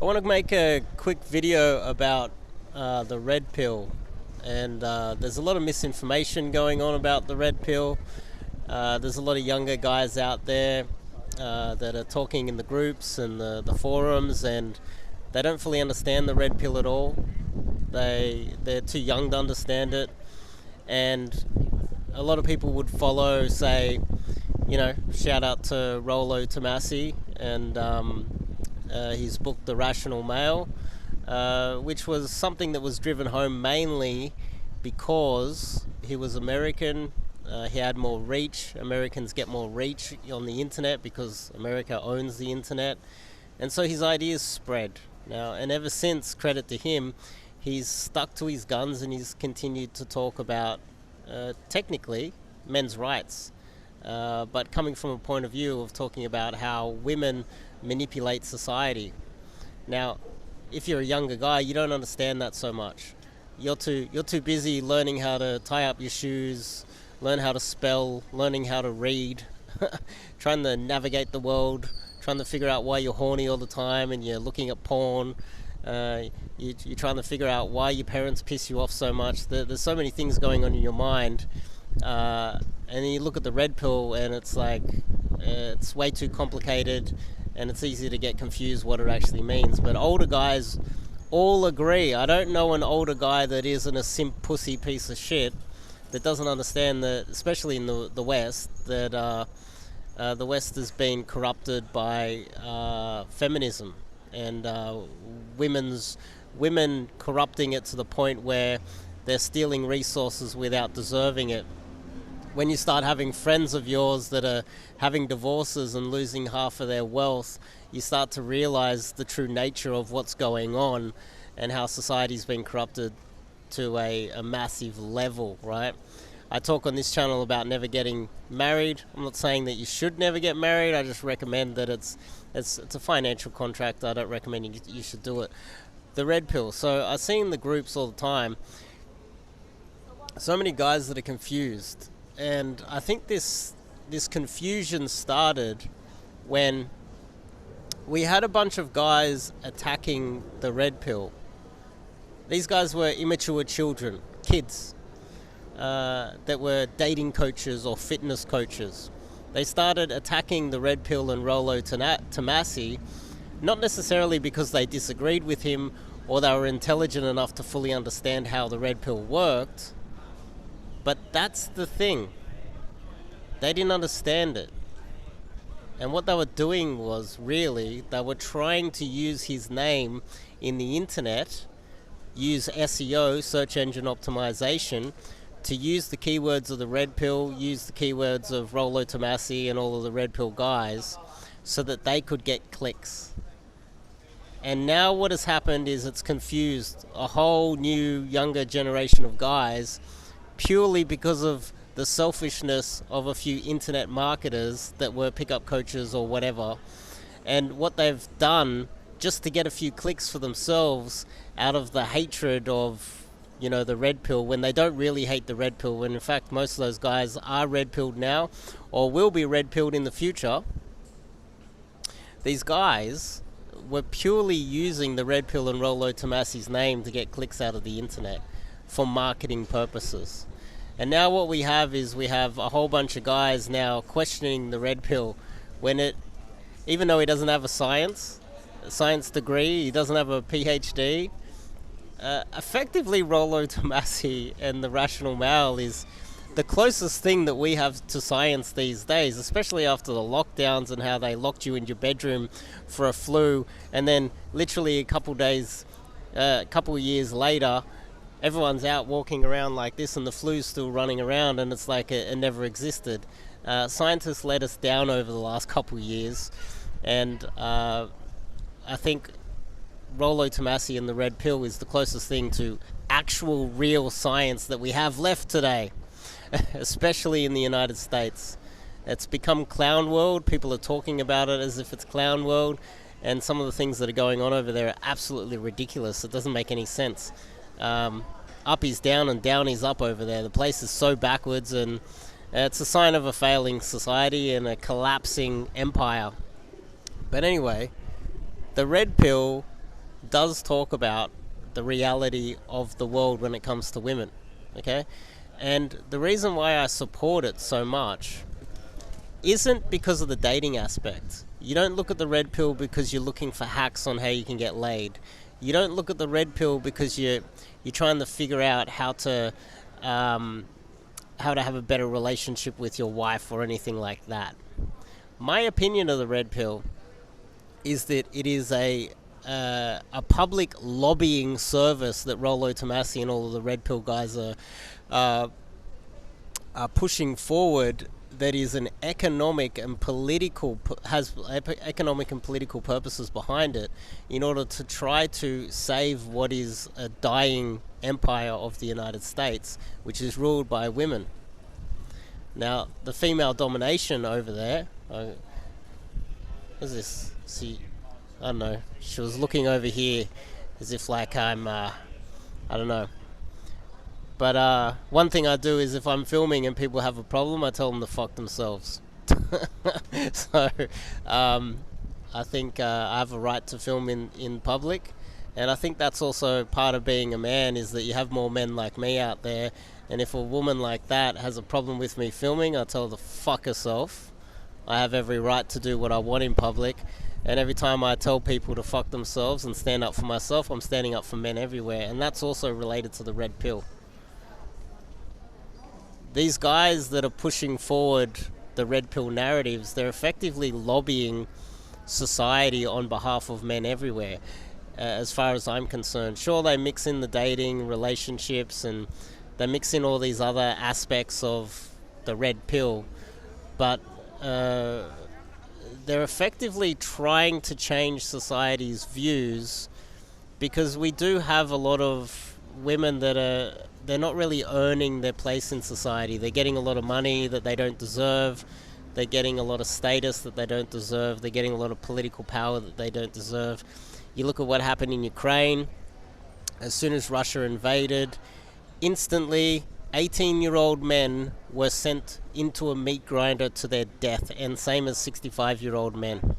I want to make a quick video about the red pill, and there's a lot of misinformation going on about the red pill. There's a lot of younger guys out there that are talking in the groups and the forums, and they don't fully understand the red pill at all. They're too young to understand it, and a lot of people would follow, say, shout out to Rollo Tomasi and his book The Rational Male, which was something that was driven home mainly because he was American. He had more reach. Americans get more reach on the internet because America owns the internet, and so his ideas spread. Now, and ever since, credit to him, he's stuck to his guns and he's continued to talk about technically men's rights, but coming from a point of view of talking about how women manipulate society. Now, if you're a younger guy, you don't understand that so much. You're too busy learning how to tie up your shoes, learn how to spell, learning how to read, trying to navigate the world, trying to figure out why you're horny all the time and you're looking at porn. You're trying to figure out why your parents piss you off so much. There's so many things going on in your mind. And then you look at the red pill and it's like, it's way too complicated and it's easy to get confused what it actually means. But older guys all agree. I don't know an older guy that isn't a simp pussy piece of shit that doesn't understand that, especially in the West, that the West has been corrupted by feminism and women corrupting it to the point where they're stealing resources without deserving it. When you start having friends of yours that are having divorces and losing half of their wealth, you start to realize the true nature of what's going on and how society's been corrupted to a massive level, right? I talk on this channel about never getting married. I'm not saying that you should never get married. I just recommend that it's a financial contract. I don't recommend you should do it. The red pill. So I see in the groups all the time so many guys that are confused. And I think this confusion started when we had a bunch of guys attacking the red pill. These guys were immature children, kids, that were dating coaches or fitness coaches. They started attacking the red pill and Rollo Tomasi, not necessarily because they disagreed with him or they were intelligent enough to fully understand how the red pill worked. But that's the thing. They didn't understand it. And what they were doing was really, they were trying to use his name in the internet, use SEO, search engine optimization, to use the keywords of the red pill, use the keywords of Rollo Tomasi and all of the red pill guys, so that they could get clicks. And now what has happened is it's confused a whole new, younger generation of guys purely because of the selfishness of a few internet marketers that were pickup coaches or whatever. And what they've done just to get a few clicks for themselves out of the hatred of, the red pill, when they don't really hate the red pill, when in fact most of those guys are red pilled now or will be red pilled in the future. These guys were purely using the red pill and Rollo Tomasi's name to get clicks out of the internet for marketing purposes. And now what we have is we have a whole bunch of guys now questioning the red pill when even though he doesn't have a science degree, he doesn't have a PhD. Effectively, Rollo Tomasi and the Rational Male is the closest thing that we have to science these days, especially after the lockdowns and how they locked you in your bedroom for a flu, and then literally a couple of years later, everyone's out walking around like this and the flu's still running around and it's like it never existed. Scientists let us down over the last couple of years, and I think Rollo Tomasi and the red pill is the closest thing to actual real science that we have left today, especially in the United States. It's become clown world. People are talking about it as if it's clown world, and some of the things that are going on over there are absolutely ridiculous. It doesn't make any sense. Up is down and down is up over there. The place is so backwards, and it's a sign of a failing society and a collapsing empire. But anyway, the red pill does talk about the reality of the world when it comes to women. Okay? And the reason why I support it so much isn't because of the dating aspect. You don't look at the red pill because you're looking for hacks on how you can get laid. You don't look at the red pill because you're trying to figure out how to have a better relationship with your wife or anything like that. My opinion of the red pill is that it is a public lobbying service that Rollo Tomassi and all of the red pill guys are pushing forward, that is an economic and political purposes behind it, in order to try to save what is a dying empire of the United States, which is ruled by women. Now, the female domination over there, what's this? See, I don't know. She was looking over here as if like I'm, I don't know. But one thing I do is, if I'm filming and people have a problem, I tell them to fuck themselves. So I think I have a right to film in public. And I think that's also part of being a man, is that you have more men like me out there. And if a woman like that has a problem with me filming, I tell her to fuck herself. I have every right to do what I want in public. And every time I tell people to fuck themselves and stand up for myself, I'm standing up for men everywhere. And that's also related to the red pill. These guys that are pushing forward the red pill narratives, they're effectively lobbying society on behalf of men everywhere, as far as I'm concerned. Sure, they mix in the dating, relationships, and they mix in all these other aspects of the red pill, but they're effectively trying to change society's views, because we do have a lot of women that they're not really earning their place in society. They're getting a lot of money that they don't deserve. They're getting a lot of status that they don't deserve. They're getting a lot of political power that they don't deserve. You look at what happened in Ukraine. As soon as Russia invaded, instantly 18-year-old men were sent into a meat grinder to their death, and same as 65-year-old men.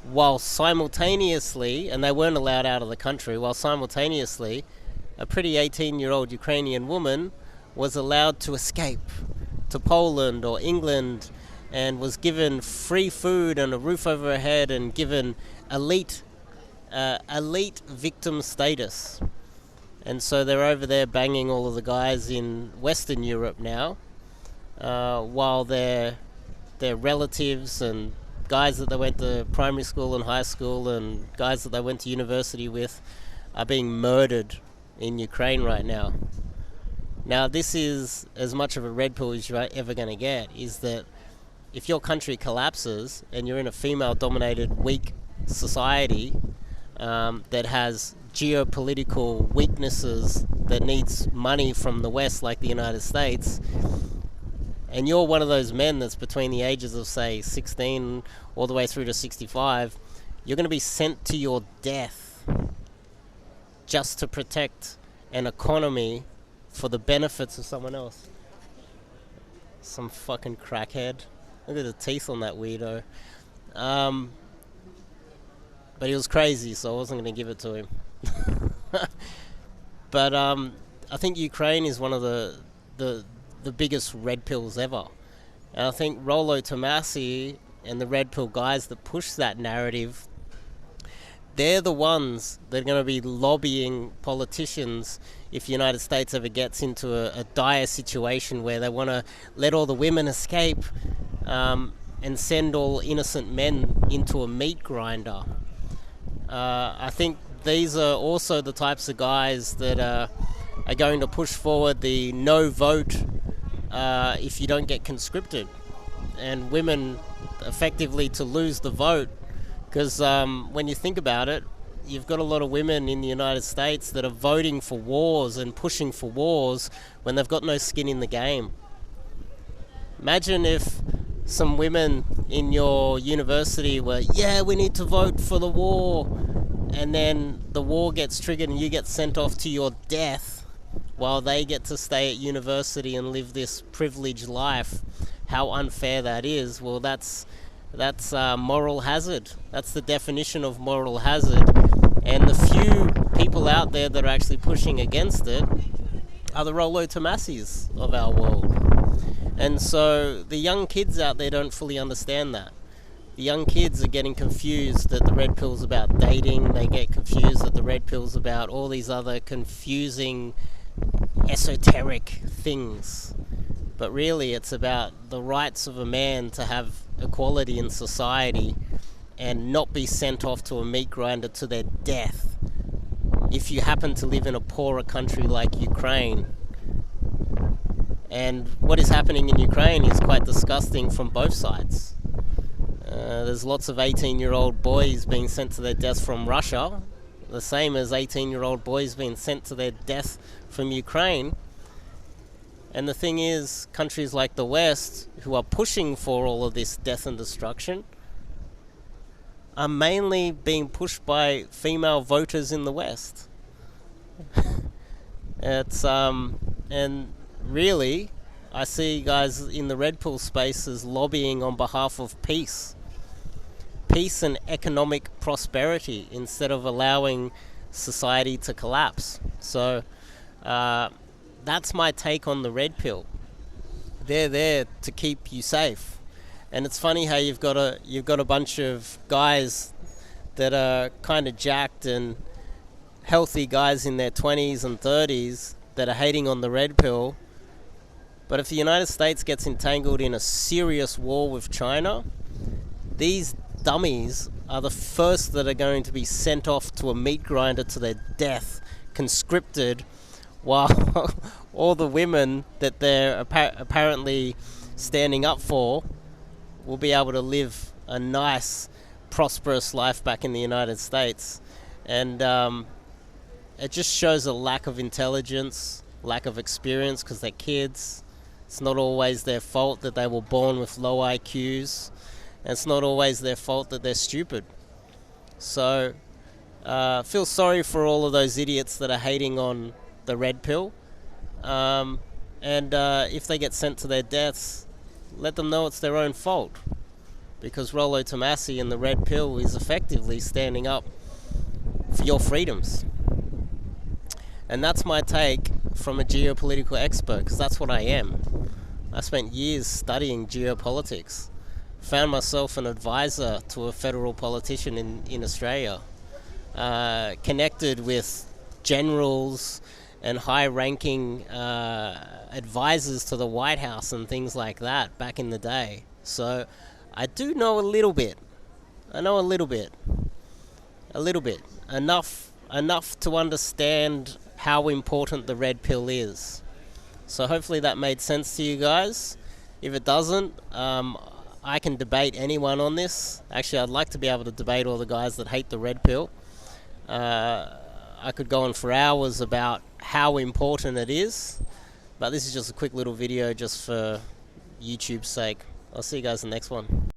While simultaneously, and they weren't allowed out of the country, while simultaneously a pretty 18-year-old Ukrainian woman was allowed to escape to Poland or England, and was given free food and a roof over her head, and given elite victim status. And so they're over there banging all of the guys in Western Europe now, while their relatives and guys that they went to primary school and high school and guys that they went to university with are being murdered in Ukraine right now. Now, this is as much of a red pill as you're ever going to get, is that if your country collapses and you're in a female-dominated, weak society that has geopolitical weaknesses, that needs money from the West like the United States, and you're one of those men that's between the ages of, say, 16 all the way through to 65, you're going to be sent to your death just to protect an economy for the benefits of someone else. Some fucking crackhead. Look at the teeth on that weirdo. But he was crazy, so I wasn't going to give it to him. But I think Ukraine is one of the biggest red pills ever. And I think Rollo Tomassi and the red pill guys that push that narrative, they're the ones that are going to be lobbying politicians if the United States ever gets into a dire situation where they want to let all the women escape and send all innocent men into a meat grinder. I think these are also the types of guys that are going to push forward the no vote if you don't get conscripted, and women effectively to lose the vote. Because when you think about it, you've got a lot of women in the United States that are voting for wars and pushing for wars when they've got no skin in the game. Imagine if some women in your university were, yeah, we need to vote for the war, and then the war gets triggered and you get sent off to your death while they get to stay at university and live this privileged life. How unfair that is. Well, that's moral hazard. That's the definition of moral hazard. And the few people out there that are actually pushing against it are the Rollo Tomassis of our world. And so the young kids out there don't fully understand that. The young kids are getting confused that the red pill's about dating. They get confused that the red pill's about all these other confusing, esoteric things. But really, it's about the rights of a man to have equality in society and not be sent off to a meat grinder to their death if you happen to live in a poorer country like Ukraine. And what is happening in Ukraine is quite disgusting from both sides. There's lots of 18-year-old boys being sent to their death from Russia, the same as 18-year-old boys being sent to their death from Ukraine. And the thing is, countries like the West, who are pushing for all of this death and destruction, are mainly being pushed by female voters in the West. And really, I see guys in the red pill spaces lobbying on behalf of peace and economic prosperity instead of allowing society to collapse. So that's my take on the red pill. They're there to keep you safe. And it's funny how you've got a bunch of guys that are kind of jacked and healthy guys in their 20s and 30s that are hating on the red pill. But if the United States gets entangled in a serious war with China, these dummies are the first that are going to be sent off to a meat grinder to their death, conscripted, while all the women that they're apparently standing up for will be able to live a nice, prosperous life back in the United States. And it just shows a lack of intelligence, lack of experience, because they're kids. It's not always their fault that they were born with low IQs. And it's not always their fault that they're stupid. So feel sorry for all of those idiots that are hating on the red pill. And if they get sent to their deaths, let them know it's their own fault. Because Rollo Tomassi and the red pill is effectively standing up for your freedoms. And that's my take from a geopolitical expert, because that's what I am. I spent years studying geopolitics. Found myself an advisor to a federal politician in Australia. Connected with generals and high-ranking advisors to the White House and things like that back in the day. So I do know a little bit. I know a little bit. Enough to understand how important the red pill is. So hopefully that made sense to you guys. If it doesn't, I can debate anyone on this. Actually, I'd like to be able to debate all the guys that hate the red pill. I could go on for hours about how important it is, but this is just a quick little video just for YouTube's sake. I'll see you guys in the next one.